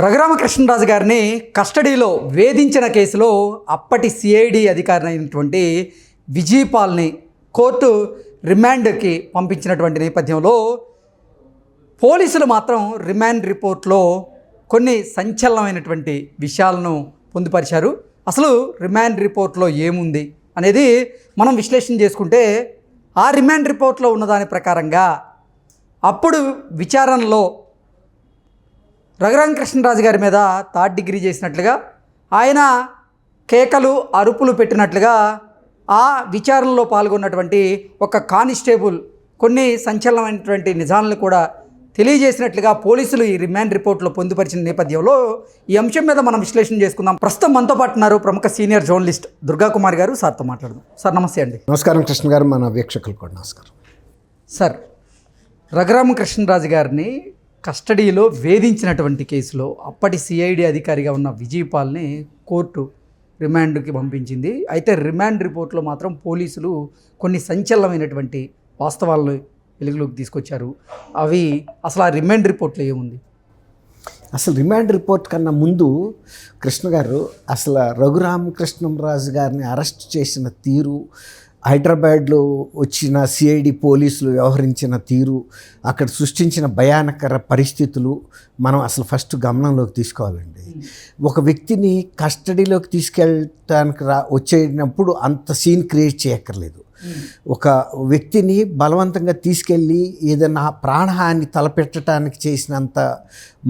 రఘురామకృష్ణరాజు గారిని కస్టడీలో వేధించిన కేసులో అప్పటి సిఐడి అధికారి అయినటువంటి విజయపాల్ని కోర్టు రిమాండ్కి పంపించినటువంటి నేపథ్యంలో పోలీసులు మాత్రం రిమాండ్ రిపోర్ట్లో కొన్ని సంచలనమైనటువంటి విషయాలను పొందుపరిచారు. అసలు రిమాండ్ రిపోర్ట్లో ఏముంది అనేది మనం విశ్లేషణ చేసుకుంటే ఆ రిమాండ్ రిపోర్ట్లో ఉన్నదాని ప్రకారంగా అప్పుడు విచారణలో రఘురామకృష్ణరాజు గారి మీద థర్డ్ డిగ్రీ చేసినట్లుగా, ఆయన కేకలు అరుపులు పెట్టినట్లుగా ఆ విచారణలో పాల్గొన్నటువంటి ఒక కానిస్టేబుల్ కొన్ని సంచలనమైనటువంటి నిజాలను కూడా తెలియజేసినట్లుగా పోలీసులు ఈ రిమాండ్ రిపోర్ట్లో పొందుపరిచిన నేపథ్యంలో ఈ అంశం మీద మనం విశ్లేషణ చేసుకుందాం. ప్రస్తుతం మనతో పాటు ఉన్నారు ప్రముఖ సీనియర్ జర్నలిస్ట్ దుర్గా కుమార్ గారు. సార్తో మాట్లాడదాం. సార్ నమస్తే అండి. నమస్కారం కృష్ణ గారు, మన వీక్షకులు కూడా నమస్కారం. సార్, రఘురామకృష్ణరాజు గారిని కస్టడీలో వేధించినటువంటి కేసులో అప్పటి సిఐడి అధికారిగా ఉన్న విజయపాల్ని కోర్టు రిమాండ్కి పంపించింది. అయితే రిమాండ్ రిపోర్ట్లో మాత్రం పోలీసులు కొన్ని సంచలనమైనటువంటి వాస్తవాలను వెలుగులోకి తీసుకొచ్చారు. అవి అసలు ఆ రిమాండ్ రిపోర్ట్లో ఏముంది? అసలు రిమాండ్ రిపోర్ట్ కన్నా ముందు కృష్ణ గారు, అసలు రఘురామకృష్ణరాజు గారిని అరెస్ట్ చేసిన తీరు, హైదరాబాద్లో వచ్చిన సిఐడి పోలీసులు వ్యవహరించిన తీరు, అక్కడ సృష్టించిన భయానకర పరిస్థితులు మనం అసలు ఫస్ట్ గమనంలోకి తీసుకోవాలండి. ఒక వ్యక్తిని కస్టడీలోకి తీసుకెళ్ళటానికి వచ్చేటప్పుడు అంత సీన్ క్రియేట్ చేయక్కర్లేదు. ఒక వ్యక్తిని బలవంతంగా తీసుకెళ్ళి ఏదైనా ప్రాణహాని తలపెట్టడానికి చేసినంత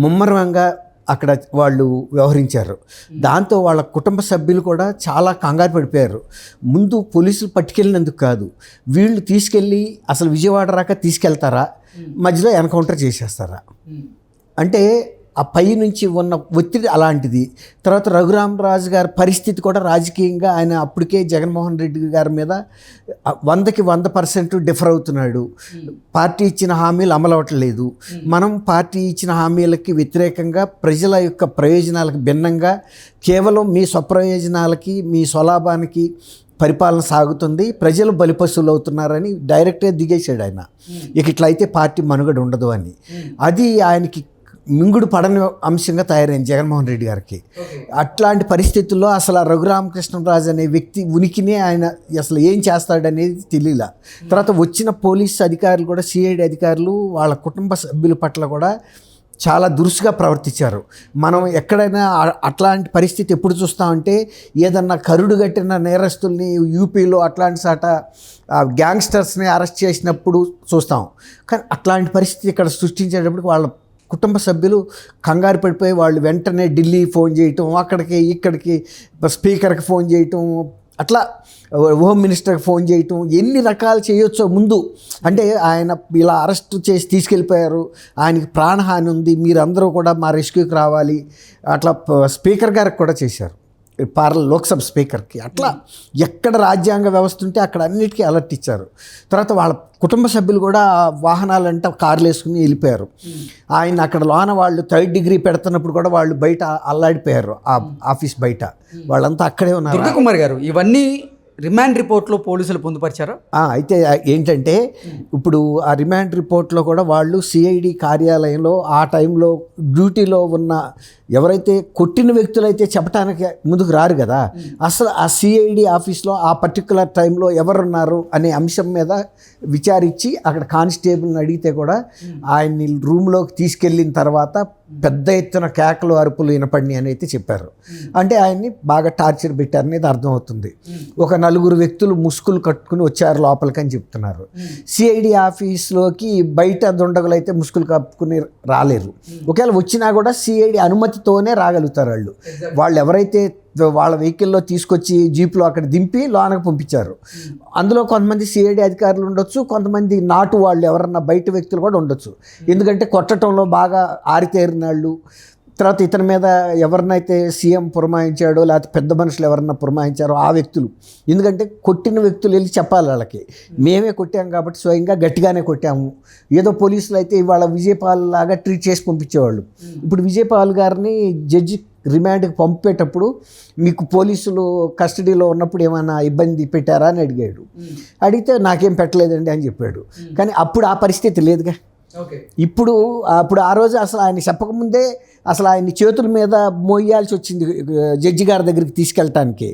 ముమ్మరంగా అక్కడ వాళ్ళు వ్యవహరించారు. దాంతో వాళ్ళ కుటుంబ సభ్యులు కూడా చాలా కంగారు పడిపోయారు. ముందు పోలీసులు పట్టుకెళ్ళినందుకు కాదు, వీళ్ళు తీసుకెళ్ళి అసలు విజయవాడ రాక తీసుకెళ్తారా, మధ్యలో ఎన్కౌంటర్ చేసేస్తారా అంటే ఆ పై నుంచి ఉన్న ఒత్తిడి అలాంటిది. తర్వాత రఘురామరాజు గారి పరిస్థితి కూడా రాజకీయంగా ఆయన అప్పటికే జగన్మోహన్ రెడ్డి గారి మీద 100% డిఫర్ అవుతున్నాడు. పార్టీ ఇచ్చిన హామీలు అమలు అవ్వట్లేదు. మనం పార్టీ ఇచ్చిన హామీలకి వ్యతిరేకంగా ప్రజల యొక్క ప్రయోజనాలకు భిన్నంగా కేవలం మీ స్వప్రయోజనాలకి, మీ స్వలాభానికి పరిపాలన సాగుతుంది, ప్రజలు బలిపశువులు అవుతున్నారని డైరెక్ట్గా దిగేశాడు ఆయన. ఇక ఇట్లయితే పార్టీ మనుగడ ఉండదు అని. అది ఆయనకి మింగుడు పడని అంశంగా తయారైంది జగన్మోహన్ రెడ్డి గారికి. అట్లాంటి పరిస్థితుల్లో అసలు రఘురామకృష్ణరాజు అనే వ్యక్తి ఉనికినే ఆయన అసలు ఏం చేస్తాడనేది తెలియలా. తర్వాత వచ్చిన పోలీస్ అధికారులు కూడా, సిఐడి అధికారులు వాళ్ళ కుటుంబ సభ్యుల పట్ల కూడా చాలా దురుసుగా ప్రవర్తించారు. మనం ఎక్కడైనా అట్లాంటి పరిస్థితి ఎప్పుడు చూస్తామంటే ఏదన్నా కరుడు కట్టిన నేరస్తుల్ని యూపీలో అట్లాంటి సాట గ్యాంగ్స్టర్స్ని అరెస్ట్ చేసినప్పుడు చూస్తాం. కానీ అట్లాంటి పరిస్థితి ఇక్కడ సృష్టించేటప్పటికి వాళ్ళ కుటుంబ సభ్యులు కంగారు పడిపోయి వాళ్ళు వెంటనే ఢిల్లీ ఫోన్ చేయటం, అక్కడికి ఇక్కడికి స్పీకర్కి ఫోన్ చేయటం, అట్లా హోమ్ మినిస్టర్కి ఫోన్ చేయటం, ఎన్ని రకాలు చేయొచ్చో ముందు. అంటే ఆయన ఇలా అరెస్ట్ చేసి తీసుకెళ్ళిపోయారు, ఆయనకి ప్రాణహాని ఉంది, మీరందరూ కూడా మా రెస్క్యూకి రావాలి, అట్లా స్పీకర్ గారికి కూడా చేశారు, లోక్సభ స్పీకర్కి. అట్లా ఎక్కడ రాజ్యాంగ వ్యవస్థ ఉంటే అక్కడ అన్నిటికీ అలర్ట్ ఇచ్చారు. తర్వాత వాళ్ళ కుటుంబ సభ్యులు కూడా వాహనాలంటే కార్లు వేసుకుని వెళ్ళిపోయారు. ఆయన అక్కడ లోన వాళ్ళు థర్డ్ డిగ్రీ పెడుతున్నప్పుడు కూడా వాళ్ళు బయట అల్లాడిపోయారు, ఆ ఆఫీస్ బయట వాళ్ళంతా అక్కడే ఉన్నారు. దుర్గా కుమార్ గారు, ఇవన్నీ రిమాండ్ రిపోర్ట్లో పోలీసులు పొందుపరిచారా? అయితే ఏంటంటే ఇప్పుడు ఆ రిమాండ్ రిపోర్ట్లో కూడా వాళ్ళు సిఐడి కార్యాలయంలో ఆ టైంలో డ్యూటీలో ఉన్న ఎవరైతే కొట్టిన వ్యక్తులైతే చెప్పడానికి ముందుకు రారు కదా, అసలు ఆ సిఐడి ఆఫీస్లో ఆ పర్టికులర్ టైంలో ఎవరున్నారు అనే అంశం మీద విచారించి అక్కడ కానిస్టేబుల్ని అడిగితే కూడా ఆయన్ని రూమ్లోకి తీసుకెళ్ళిన తర్వాత పెద్ద ఎత్తున కేకలు అరుపులు వినపడిని అని అయితే చెప్పారు. అంటే ఆయన్ని బాగా టార్చర్ పెట్టారనేది అర్థమవుతుంది. ఒక 4 వ్యక్తులు ముసుగులు కట్టుకుని వచ్చారు లోపలికని చెప్తున్నారు. సిఐడి ఆఫీస్లోకి బయట దుండగులు అయితే ముసుగులు కప్పుకుని రాలేరు. ఒకవేళ వచ్చినా కూడా సిఐడి అనుమతితోనే రాగలుగుతారు వాళ్ళు. వాళ్ళు ఎవరైతే వాళ్ళ వెహికల్లో తీసుకొచ్చి జీప్లో అక్కడ దింపి లోనకు పంపించారు. అందులో కొంతమంది సిఐడి అధికారులు ఉండొచ్చు, కొంతమంది నాటు వాళ్ళు ఎవరన్నా బయట వ్యక్తులు కూడా ఉండొచ్చు. ఎందుకంటే కొట్టడంలో బాగా ఆరితేరిన వాళ్ళు, తర్వాత ఇతని మీద ఎవరినైతే సీఎం పురమాయించాడో లేకపోతే పెద్ద మనుషులు ఎవరన్నా పురమాయించారో ఆ వ్యక్తులు. ఎందుకంటే కొట్టిన వ్యక్తులు వెళ్ళి చెప్పాలి వాళ్ళకి, మేమే కొట్టాము కాబట్టి స్వయంగా గట్టిగానే కొట్టాము. ఏదో పోలీసులు అయితే ఇవాళ విజయపాల్ లాగా ట్రీట్ చేసి పంపించేవాళ్ళు. ఇప్పుడు విజయపాల్ గారిని జడ్జి రిమాండ్కి పంపేటప్పుడు మీకు పోలీసులు కస్టడీలో ఉన్నప్పుడు ఏమైనా ఇబ్బంది పెట్టారా అని అడిగాడు. అడిగితే నాకేం పెట్టలేదండి అని చెప్పాడు. కానీ అప్పుడు ఆ పరిస్థితి లేదుగా. ఓకే. ఇప్పుడు అప్పుడు ఆ రోజు అసలు ఆయన చెప్పకముందే అసలు ఆయన చేతుల మీద మోయాల్సి వచ్చింది జడ్జి గారి దగ్గరికి తీసుకెళ్ళటానికి.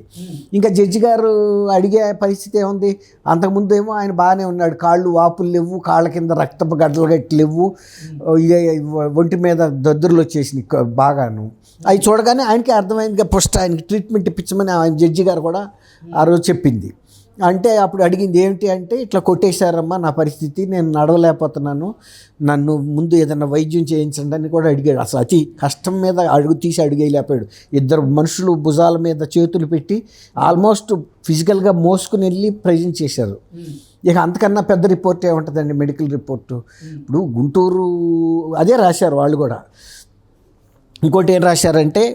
ఇంకా జడ్జి గారు అడిగే పరిస్థితి ఏముంది, అంతకుముందు ఏమో ఆయన బాగానే ఉన్నాడు, కాళ్ళు వాపులు లేవు, కాళ్ళ కింద రక్తపు గడ్డలు గట్టి లేవు, ఒంటి మీద దద్దుర్లు వచ్చేసినాయి బాగాను. అవి చూడగానే ఆయనకి అర్థమైంది, ఫస్ట్ ఆయనకి ట్రీట్మెంట్ ఇప్పించమని ఆయన జడ్జి గారు కూడా ఆ రోజు చెప్పింది. అంటే అప్పుడు అడిగింది ఏమిటి అంటే, ఇట్లా కొట్టేశారమ్మా, నా పరిస్థితి, నేను నడవలేకపోతున్నాను, నన్ను ముందు ఏదైనా వైద్యం చేయించండి అని కూడా అడిగాడు. అసలు అతి కష్టం మీద అడుగు తీసి అడిగేయలేపాడు. ఇద్దరు మనుషులు భుజాల మీద చేతులు పెట్టి ఆల్మోస్ట్ ఫిజికల్గా మోసుకుని వెళ్ళి ప్రజెంట్ చేశారు. ఇక అంతకన్నా పెద్ద రిపోర్ట్ ఏముంటుందండి, మెడికల్ రిపోర్టు. ఇప్పుడు గుంటూరు అదే రాశారు వాళ్ళు కూడా. ఇంకోటి ఏం రాశారంటే,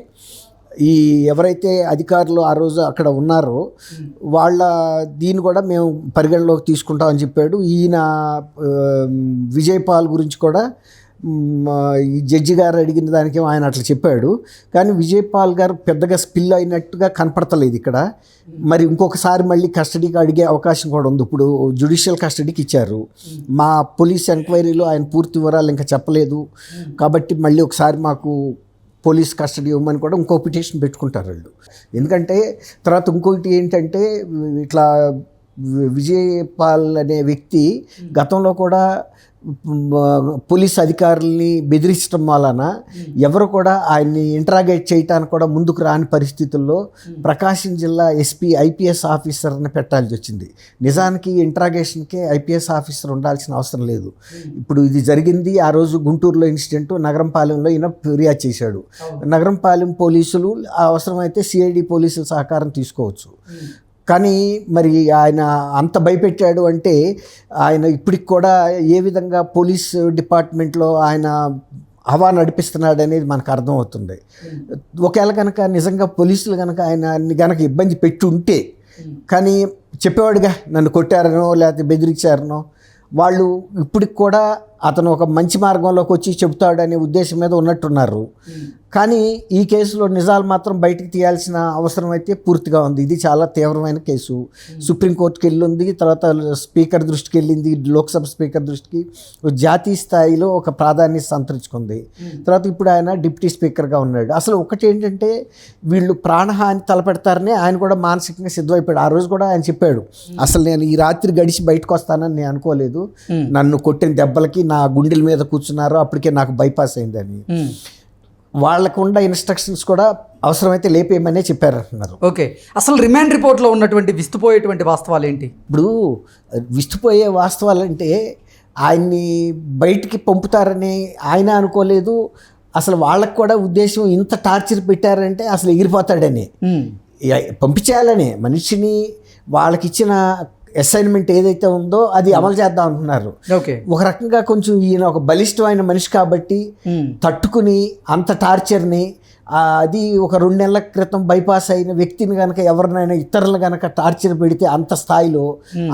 ఈ ఎవరైతే అధికారులు ఆ రోజు అక్కడ ఉన్నారో వాళ్ళ దీన్ని కూడా మేము పరిగణలోకి తీసుకుంటామని చెప్పాడు. ఈయన విజయపాల్ గురించి కూడా ఈ జడ్జి గారు అడిగిన దానికి ఆయన అట్లా చెప్పాడు. కానీ విజయపాల్ గారు పెద్దగా స్పిల్ అయినట్టుగా కనపడతలేదు ఇక్కడ. మరి ఇంకొకసారి మళ్ళీ కస్టడీకి అడిగే అవకాశం కూడా ఉంది. ఇప్పుడు జ్యుడిషియల్ కస్టడీకి ఇచ్చారు. మా పోలీస్ ఎంక్వైరీలో ఆయన పూర్తి వివరాలు ఇంకా చెప్పలేదు కాబట్టి మళ్ళీ ఒకసారి మాకు పోలీస్ కస్టడీ ఇవ్వమని కూడా ఇంకో పిటిషన్ పెట్టుకుంటారు వాళ్ళు. ఎందుకంటే తర్వాత ఇంకొకటి ఏంటంటే, ఇట్లా విజయపాల్ అనే వ్యక్తి గతంలో కూడా పోలీస్ అధికారుల్ని బెదిరించడం వలన ఎవరు కూడా ఆయన్ని ఇంటరాగేట్ చేయటానికి కూడా ముందుకు రాని పరిస్థితుల్లో ప్రకాశం జిల్లా ఎస్పీ ఐపీఎస్ ఆఫీసర్ని పెట్టాల్సి వచ్చింది. నిజానికి ఇంటరాగేషన్కే ఐపీఎస్ ఆఫీసర్ ఉండాల్సిన అవసరం లేదు. ఇప్పుడు ఇది జరిగింది ఆ రోజు గుంటూరులో ఇన్సిడెంట్, నగరంపాలెంలో ఈయన ఫిర్యాదు చేశాడు. నగరంపాలెం పోలీసులు అవసరమైతే సిఐడి పోలీసుల సహకారం తీసుకోవచ్చు. కానీ మరి ఆయన అంత భయపెట్టాడు అంటే, ఆయన ఇప్పటికి కూడా ఏ విధంగా పోలీస్ డిపార్ట్మెంట్లో ఆయన హవా నడిపిస్తున్నాడు అనేది మనకు అర్థమవుతుంది. ఒకవేళ కనుక నిజంగా పోలీసులు కనుక ఆయన కనుక ఇబ్బంది పెట్టి ఉంటే, కానీ చెప్పేవాడుగా నన్ను కొట్టారనో లేకపోతే బెదిరించారనో, వాళ్ళు ఇప్పటికి కూడా అతను ఒక మంచి మార్గంలోకి వచ్చి చెబుతాడనే ఉద్దేశం మీద ఉన్నట్టున్నారు. కానీ ఈ కేసులో నిజాలు మాత్రం బయటికి తీయాల్సిన అవసరం అయితే పూర్తిగా ఉంది. ఇది చాలా తీవ్రమైన కేసు. సుప్రీంకోర్టుకి వెళ్ళింది, తర్వాత స్పీకర్ దృష్టికి వెళ్ళింది, లోక్సభ స్పీకర్ దృష్టికి, జాతీయ స్థాయిలో ఒక ప్రాధాన్యత సంతరించుకుంది. తర్వాత ఇప్పుడు ఆయన డిప్యూటీ స్పీకర్గా ఉన్నాడు. అసలు ఒకటి ఏంటంటే, వీళ్ళు ప్రాణహాని తలపెడతారని ఆయన కూడా మానసికంగా సిద్ధమైపోయాడు. ఆ రోజు కూడా ఆయన చెప్పాడు, అసలు నేను ఈ రాత్రి గడిచి బయటకు వస్తానని నేను అనుకోలేదు, నన్ను కొట్టిన దెబ్బలకి నా గుండెల మీద కూర్చున్నారు, అప్పటికే నాకు బైపాస్ అయిందని. వాళ్ళకుండా ఇన్స్ట్రక్షన్స్ కూడా అవసరమైతే లేపేయమనే చెప్పారంటున్నారు. ఓకే, అసలు రిమాండ్ రిపోర్ట్లో ఉన్నటువంటి విస్తుపోయేటువంటి వాస్తవాలు ఏంటి? ఇప్పుడు విస్తుపోయే వాస్తవాలు అంటే, ఆయన్ని బయటికి పంపుతారని ఆయన అనుకోలేదు. అసలు వాళ్ళకు కూడా ఉద్దేశం ఇంత టార్చర్ పెట్టారంటే అసలు ఎగిరిపోతాడని, పంపించేయాలని మనిషిని వాళ్ళకిచ్చిన అసైన్మెంట్ ఏదైతే ఉందో అది అమలు చేద్దాం అంటున్నారు. ఒక రకంగా కొంచెం ఈయన ఒక బలిష్టమైన మనిషి కాబట్టి తట్టుకుని అంత టార్చర్ని, అది ఒక 2 నెలల క్రితం బైపాస్ అయిన వ్యక్తిని కనుక ఎవరినైనా ఇతరులు కనుక టార్చర్ పెడితే అంత స్థాయిలో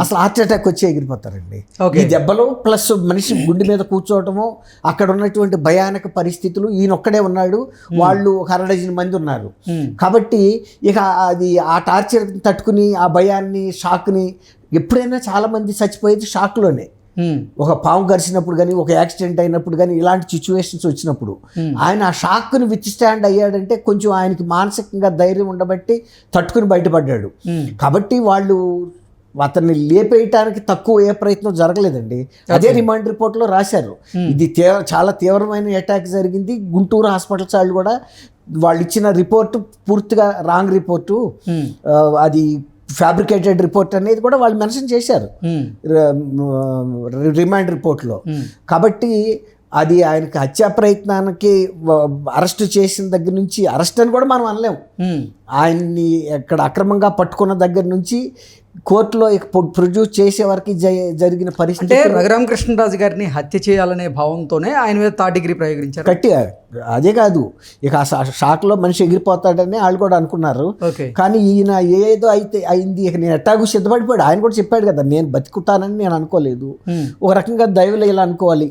అసలు హార్ట్ అటాక్ వచ్చి ఎగిరిపోతారండి. ఈ దెబ్బలు ప్లస్ మనిషి గుండె మీద కూర్చోవటము, అక్కడ ఉన్నటువంటి భయానక పరిస్థితులు, ఈయన ఒక్కడే ఉన్నాడు, వాళ్ళు ఒక 100 మంది ఉన్నారు కాబట్టి ఇక అది ఆ టార్చర్ తట్టుకుని ఆ భయాన్ని, షాక్ని, ఎప్పుడైనా చాలామంది చచ్చిపోయేది షాక్లోనే. ఒక పాము గరిచినప్పుడు కానీ, ఒక యాక్సిడెంట్ అయినప్పుడు కానీ, ఇలాంటి సిచ్యువేషన్స్ వచ్చినప్పుడు ఆయన ఆ షాక్ని విత్ స్టాండ్ అయ్యాడంటే కొంచెం ఆయనకి మానసికంగా ధైర్యం ఉండబట్టి తట్టుకుని బయటపడ్డాడు. కాబట్టి వాళ్ళు అతన్ని లేపేయటానికి తక్కువ ఏ ప్రయత్నం జరగలేదండి. అదే రిమాండ్ రిపోర్ట్లో రాశారు, ఇది చాలా తీవ్రమైన అటాక్ జరిగింది. గుంటూరు హాస్పిటల్స్ వాళ్ళు కూడా వాళ్ళు ఇచ్చిన రిపోర్టు పూర్తిగా రాంగ్ రిపోర్టు, అది ఫ్యాబ్రికేటెడ్ రిపోర్ట్ అనేది కూడా వాళ్ళు మెన్షన్ చేశారు రిమాండ్ రిపోర్ట్లో. కాబట్టి అది ఆయనకి హత్యా ప్రయత్నానికి అరెస్ట్ చేసిన దగ్గర నుంచి, అరెస్ట్ అని కూడా మనం అనలేము, ఆయన్ని ఎక్కడ అక్రమంగా పట్టుకున్న దగ్గర నుంచి కోర్టులో ప్రొడ్యూస్ చేసే వరకు జరిగిన పరిస్థితి. రఘురామకృష్ణరాజు గారిని హత్య చేయాలనే భావంతోనే ఆయన మీద 3rd డిగ్రీ ప్రయోగించారు. గట్టిగా అదే కాదు, ఇక ఆ షాక్లో మనిషి ఎగిరిపోతాడని వాళ్ళు కూడా అనుకున్నారు. కానీ ఈయన ఏదో అయితే అయింది, ఇక నేను ఎట్టాగు సిద్ధపడిపోయాడు. ఆయన కూడా చెప్పాడు కదా, నేను బతుకుతానని నేను అనుకోలేదు. ఒక రకంగా దైవలీల అనుకోవాలి.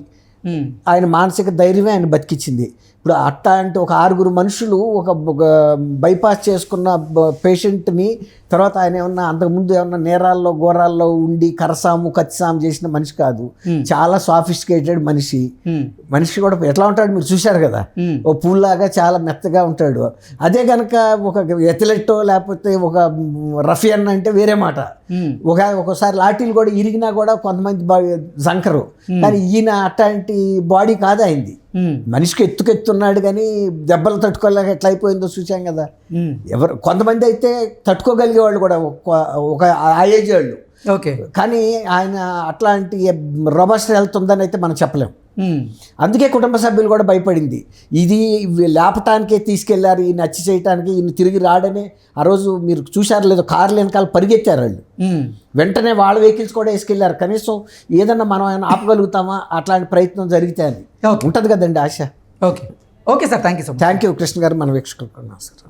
ఆయన మానసిక ధైర్యమే ఆయన బతికించింది. ఇప్పుడు అట్లాంటి ఒక 6 మనుషులు ఒక బైపాస్ చేసుకున్న పేషెంట్ని తర్వాత ఆయన ఏమన్నా అంతకుముందు ఏమన్నా నేరాల్లో ఘోరాల్లో ఉండి కరసాము కత్తిసాము చేసిన మనిషి కాదు, చాలా సాఫిస్టికేటెడ్ మనిషి. మనిషి కూడా ఎట్లా ఉంటాడు మీరు చూశారు కదా, ఓ పూల్లాగా చాలా మెత్తగా ఉంటాడు. అదే కనుక ఒక ఎథ్లెట్టో లేకపోతే ఒక రఫియన్ అంటే వేరే మాట. ఒకసారి లాఠీలు కూడా ఇరిగినా కూడా కొంతమంది జంకరు, కానీ ఈయన అట్లాంటి బాడీ కాదు అయింది. మనిషికి ఎత్తుకెత్తున్నాడు కానీ దెబ్బలు తట్టుకోలేక ఎట్లా అయిపోయిందో చూసాం కదా. ఎవరు కొంతమంది అయితే తట్టుకోగలిగే వాళ్ళు కూడా ఒక ఆ ఏజ్ వాళ్ళు. ఓకే, కానీ ఆయన అట్లాంటి రోబస్ట్ హెల్త్ ఉందని అయితే మనం చెప్పలేం. అందుకే కుటుంబ సభ్యులు కూడా భయపడింది. ఇది లేపటానికే తీసుకెళ్లారు, ఈయన హత్య చేయటానికి, ఈయన తిరిగి రాడని. ఆ రోజు మీరు చూశారు లేదో, కార్లు వెనకాల పరిగెత్తారు వాళ్ళు. వెంటనే వాళ్ళ వెహికల్స్ కూడా వేసుకెళ్లారు. కనీసం ఏదన్నా మనం ఆయన ఆపగలుగుతామా, అట్లాంటి ప్రయత్నం జరిగితే అని ఉంటుంది కదండి ఆశ. Okay okay sir, thank you so much. Thank you Krishna garu, మన వీక్షకులు సార్.